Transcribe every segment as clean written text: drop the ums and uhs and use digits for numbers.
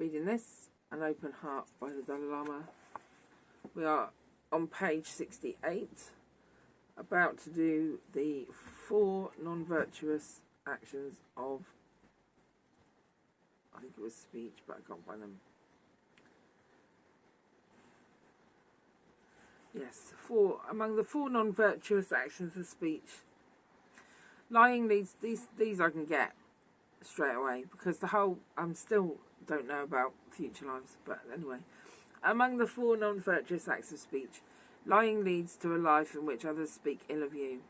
reading this, An Open Heart by the Dalai Lama. We are on page 68, about to do the 4 non-virtuous actions of, I think it was speech, but I can't find them. Yes, among the 4 non-virtuous actions of speech. Lying leads, these I can get straight away, because the whole, still don't know about future lives, but anyway. Among the 4 non-virtuous acts of speech, lying leads to a life in which others speak ill of you.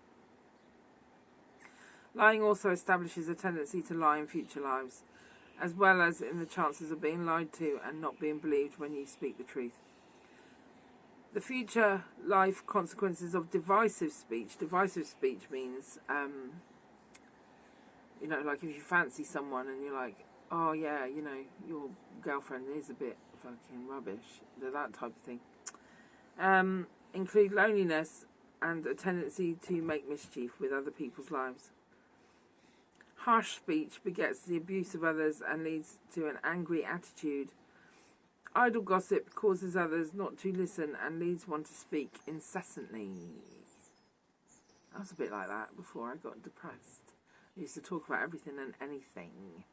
Lying also establishes a tendency to lie in future lives, as well as in the chances of being lied to and not being believed when you speak the truth. The future life consequences of divisive speech. Divisive speech means, like if you fancy someone and you're like, oh yeah, your girlfriend is a bit fucking rubbish, that type of thing. Include loneliness and a tendency to make mischief with other people's lives. Harsh speech begets the abuse of others and leads to an angry attitude. Idle gossip causes others not to listen and leads one to speak incessantly. I was a bit like that before I got depressed. I used to talk about everything and anything.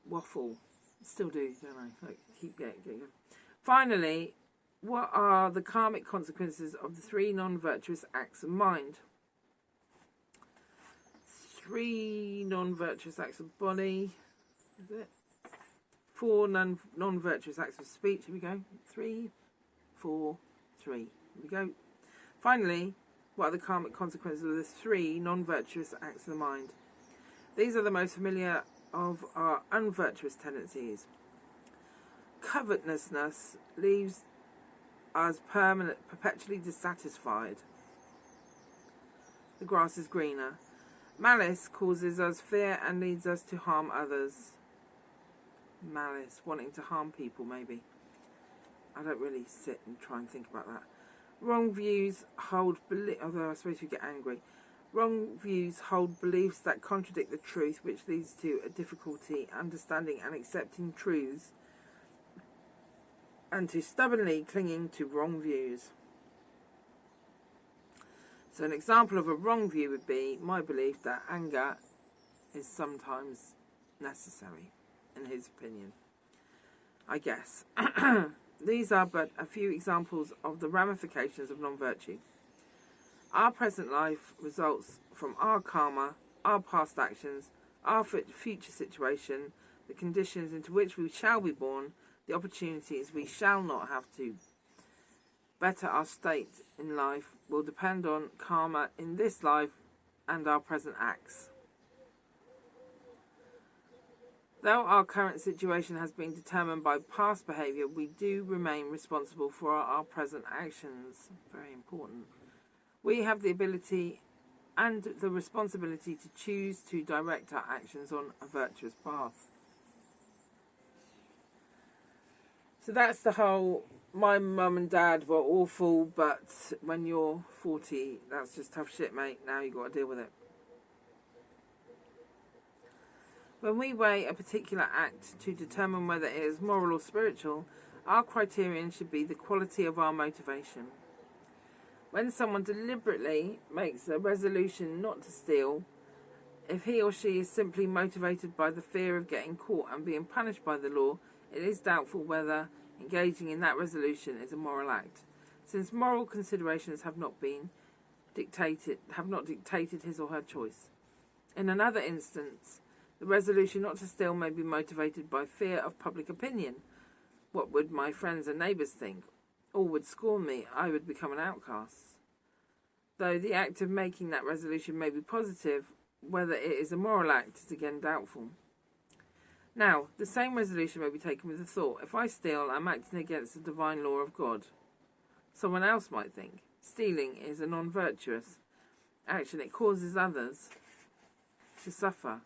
Waffle. Still do, don't I? Like, keep going. Finally, what are the karmic consequences of the 3 non-virtuous acts of mind? 3 non-virtuous acts of body. Is it? 4 non-virtuous acts of speech. Here we go. 3, 4, 3. Here we go. Finally, what are the karmic consequences of the 3 non-virtuous acts of the mind? These are the most familiar of our unvirtuous tendencies. Covetousness leaves us perpetually dissatisfied. The grass is greener. Malice causes us fear and leads us to harm others. Malice, wanting to harm people, maybe. I don't really sit and try and think about that. Wrong views hold although I suppose you get angry. Wrong views hold beliefs that contradict the truth, which leads to a difficulty understanding and accepting truths, and to stubbornly clinging to wrong views. So an example of a wrong view would be my belief that anger is sometimes necessary, in his opinion, I guess. These are but a few examples of the ramifications of non-virtue. Our present life results from our karma, our past actions, our future situation, the conditions into which we shall be born, the opportunities we shall not have to better our state in life will depend on karma in this life and our present acts. Though our current situation has been determined by past behaviour, we do remain responsible for our present actions. Very important. We have the ability and the responsibility to choose to direct our actions on a virtuous path. So that's the whole, my mum and dad were awful, but when you're 40, that's just tough shit, mate. Now you've got to deal with it. When we weigh a particular act to determine whether it is moral or spiritual, our criterion should be the quality of our motivation. When someone deliberately makes a resolution not to steal, if he or she is simply motivated by the fear of getting caught and being punished by the law, it is doubtful whether engaging in that resolution is a moral act, since moral considerations have not dictated his or her choice. In another instance, the resolution not to steal may be motivated by fear of public opinion. What would my friends and neighbours think? All would scorn me. I would become an outcast. Though the act of making that resolution may be positive, whether it is a moral act is again doubtful. Now, the same resolution may be taken with the thought, if I steal, I'm acting against the divine law of God. Someone else might think, stealing is a non-virtuous action. It causes others to suffer.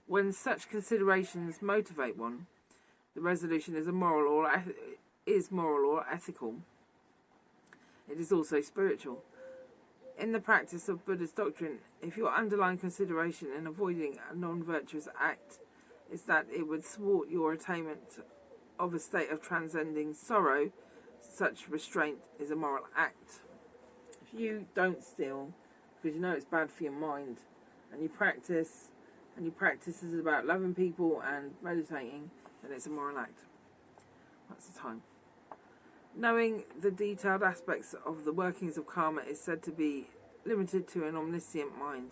When such considerations motivate one, the resolution is moral or ethical. It is also spiritual. in the practice of Buddhist doctrine, if your underlying consideration in avoiding a non-virtuous act is that it would thwart your attainment of a state of transcending sorrow, such restraint is a moral act. If you don't steal because you know it's bad for your mind, and you practice is about loving people and meditating, then it's a moral act. That's the time. Knowing the detailed aspects of the workings of karma is said to be limited to an omniscient mind.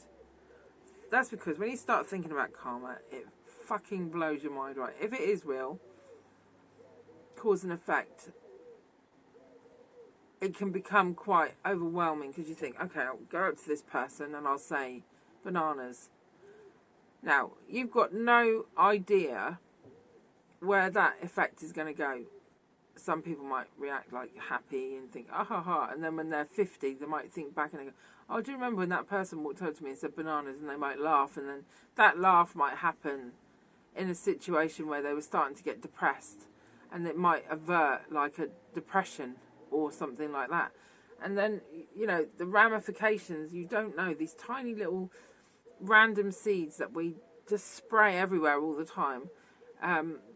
That's because when you start thinking about karma, it fucking blows your mind, right? If it is real, cause and effect, it can become quite overwhelming, because you think, okay, I'll go up to this person and I'll say bananas. Now, you've got no idea where that effect is going to go. Some people might react like happy and think, ah ha ha, and then when they're 50, they might think back and they go, oh, do you remember when that person walked over to me and said bananas, and they might laugh, and then that laugh might happen in a situation where they were starting to get depressed, and it might avert like a depression or something like that. And then, you know, the ramifications, you don't know, these tiny little random seeds that we just spray everywhere all the time,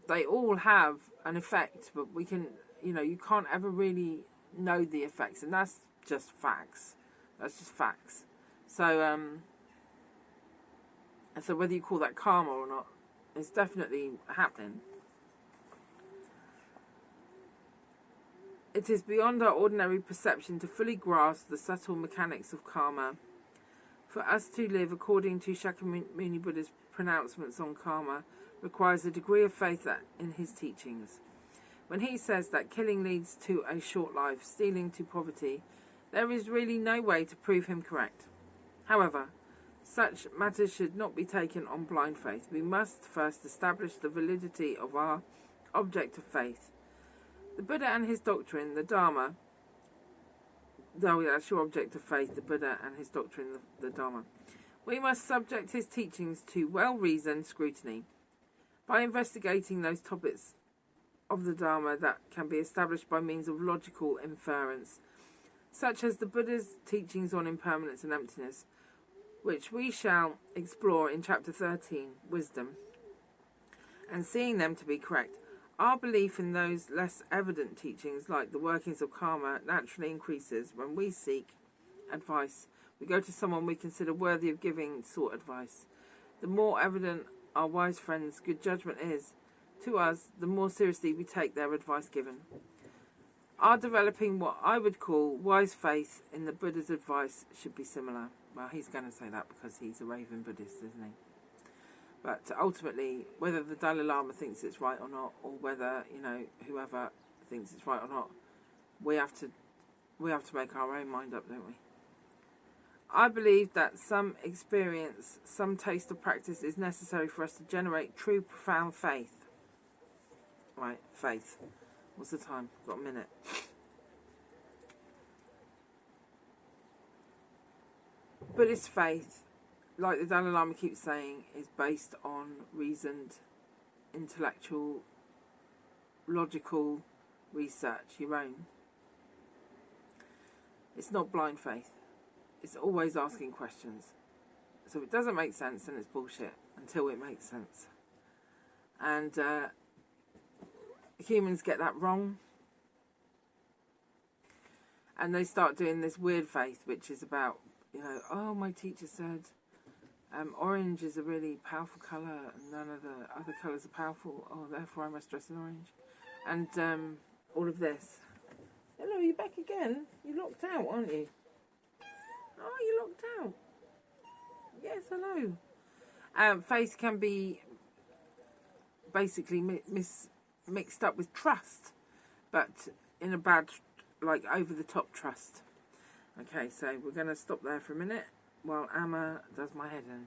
they all have an effect, but we can, you know, you can't ever really know the effects, and that's just facts. That's just facts. So, so whether you call that karma or not, it's definitely happening. It is beyond our ordinary perception to fully grasp the subtle mechanics of karma. For us to live according to Shakyamuni Buddha's pronouncements on karma requires a degree of faith in his teachings. When he says that killing leads to a short life, stealing to poverty, there is really no way to prove him correct. However, such matters should not be taken on blind faith. We must first establish the validity of our object of faith. The Buddha and his doctrine, the Dharma, that's your object of faith, the Buddha and his doctrine, the Dharma. We must subject his teachings to well-reasoned scrutiny. By investigating those topics of the Dharma that can be established by means of logical inference, such as the Buddha's teachings on impermanence and emptiness, which we shall explore in chapter 13, Wisdom, and seeing them to be correct, our belief in those less evident teachings, like the workings of karma, naturally increases when we seek advice. We go to someone we consider worthy of giving sought advice. The more evident our wise friends' good judgment is to us, the more seriously we take their advice given. Our developing what I would call wise faith in the Buddha's advice should be similar. Well, he's going to say that because he's a raving Buddhist, isn't he? But ultimately, whether the Dalai Lama thinks it's right or not, or whether, you know, whoever thinks it's right or not, we have to make our own mind up, don't we? I believe that some experience, some taste of practice is necessary for us to generate true, profound faith. Right, faith. What's the time? Got a minute. Buddhist faith, like the Dalai Lama keeps saying, is based on reasoned, intellectual, logical research, your own. It's not blind faith. It's always asking questions. So if it doesn't make sense, then it's bullshit until it makes sense. And humans get that wrong. And they start doing this weird faith, which is about, you know, oh, my teacher said orange is a really powerful colour and none of the other colours are powerful. Oh, therefore I must dress in orange. And all of this. Hello, you back again? You're locked out, aren't you? Oh, you're locked out. Yes, hello. Faith can be basically mixed up with trust, but in a bad, like over-the-top trust. Okay, so we're going to stop there for a minute while Amma does my head in.